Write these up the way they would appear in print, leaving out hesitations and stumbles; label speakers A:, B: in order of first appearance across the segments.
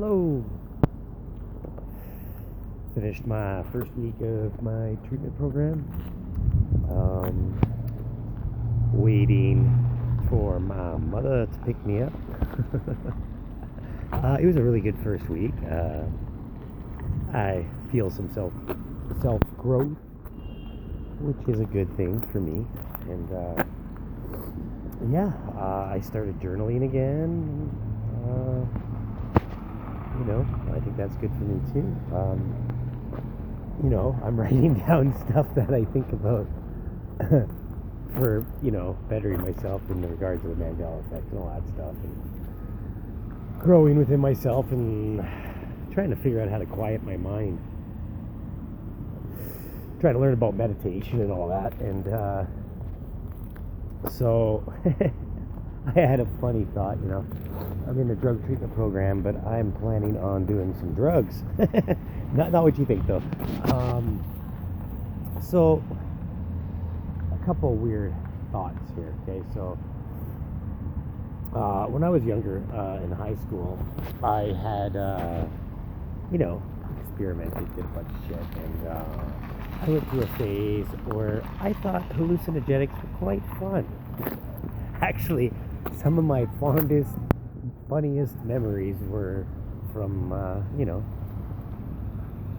A: Hello. Finished my first week of my treatment program. Waiting for my mother to pick me up. It was a really good first week. I feel some self growth, which is a good thing for me. And I started journaling again. I think that's good for me too. I'm writing down stuff that I think about for, bettering myself in regards to the Mandela Effect and all that stuff, and growing within myself and trying to figure out how to quiet my mind. Trying to learn about meditation and all that, and so I had a funny thought, I'm in a drug treatment program, but I'm planning on doing some drugs. Not what you think, though. So, a couple weird thoughts here, okay? So, when I was younger, in high school, I had, experimented, did a bunch of shit, and I went through a phase where I thought hallucinogenics were quite fun. Actually, some of my fondest, funniest memories were from,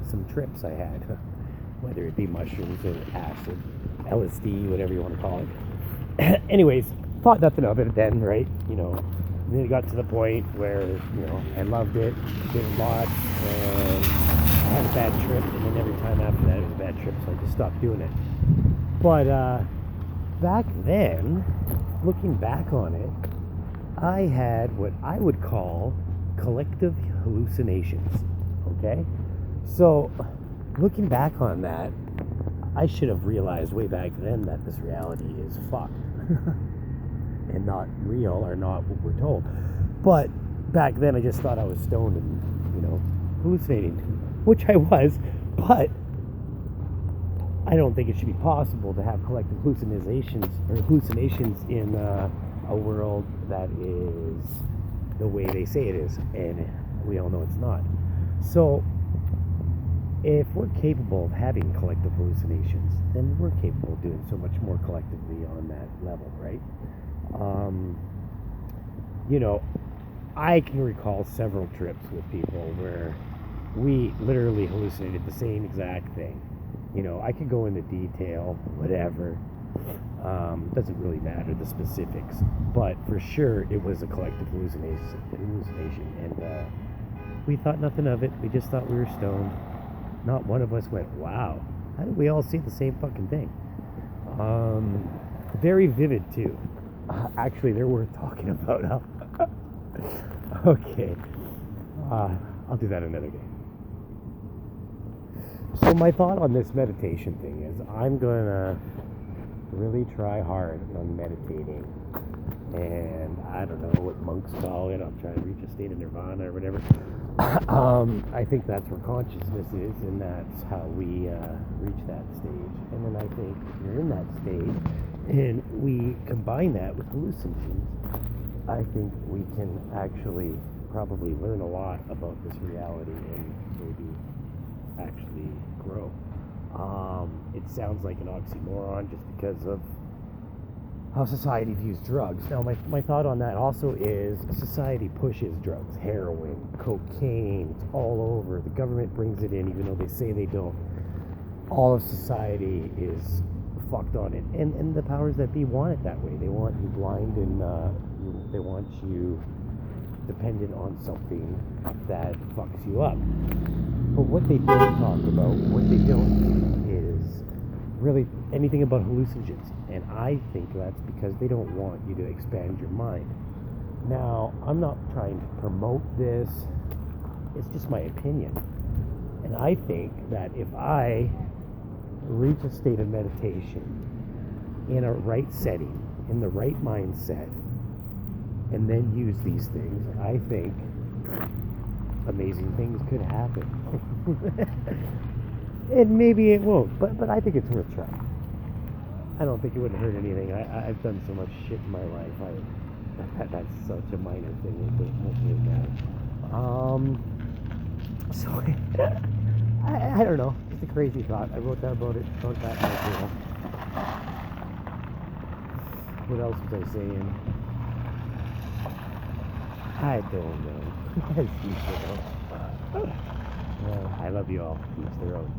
A: some trips I had, whether it be mushrooms or acid, LSD, whatever you want to call it. Anyways, thought nothing of it then, right? And then it got to the point where, I loved it, did lots, and I had a bad trip, and then every time after that it was a bad trip, so I just stopped doing it. But, back then, looking back on it, I had what I would call collective hallucinations, okay? So, looking back on that, I should have realized way back then that this reality is fucked and not real, or not what we're told. But back then I just thought I was stoned and, hallucinating, which I was, but I don't think it should be possible to have collective hallucinations in a world that is the way they say it is, and we all know it's not. So, if we're capable of having collective hallucinations, then we're capable of doing so much more collectively on that level, right? I can recall several trips with people where we literally hallucinated the same exact thing. I could go into detail, whatever. Doesn't really matter the specifics, but for sure it was a collective hallucination, and we thought nothing of it. We just thought we were stoned. Not one of us went, "Wow, how did we all see the same fucking thing?" Very vivid too. Actually, they're worth talking about. Okay, I'll do that another day. So my thought on this meditation thing is I'm gonna really try hard on meditating, and I don't know what monks call it. I'm trying to reach a state of nirvana or whatever. I think that's where consciousness is, and that's how we reach that stage. And then I think if you're in that stage and we combine that with hallucinations, I think we can actually probably learn a lot about this reality and maybe actually grow. It sounds like an oxymoron just because of how society views drugs. Now, my thought on that also is society pushes drugs, heroin, cocaine, it's all over. The government brings it in even though they say they don't. All of society is fucked on it. And the powers that be want it that way. They want you blind, and they want you dependent on something that fucks you up. But what they don't talk about, what they don't do is really anything about hallucinogens. And I think that's because they don't want you to expand your mind. Now, I'm not trying to promote this. It's just my opinion. And I think that if I reach a state of meditation in a right setting, in the right mindset, and then use these things, I think amazing things could happen. And maybe it won't, but I think it's worth trying. I don't think it would hurt anything. I've done so much shit in my life. That's such a minor thing. It won't really matter. So I don't know. Just a crazy thought. I wrote that about it. About that in my journal. What else was I saying? I don't know. I love you all. Peace. They're out.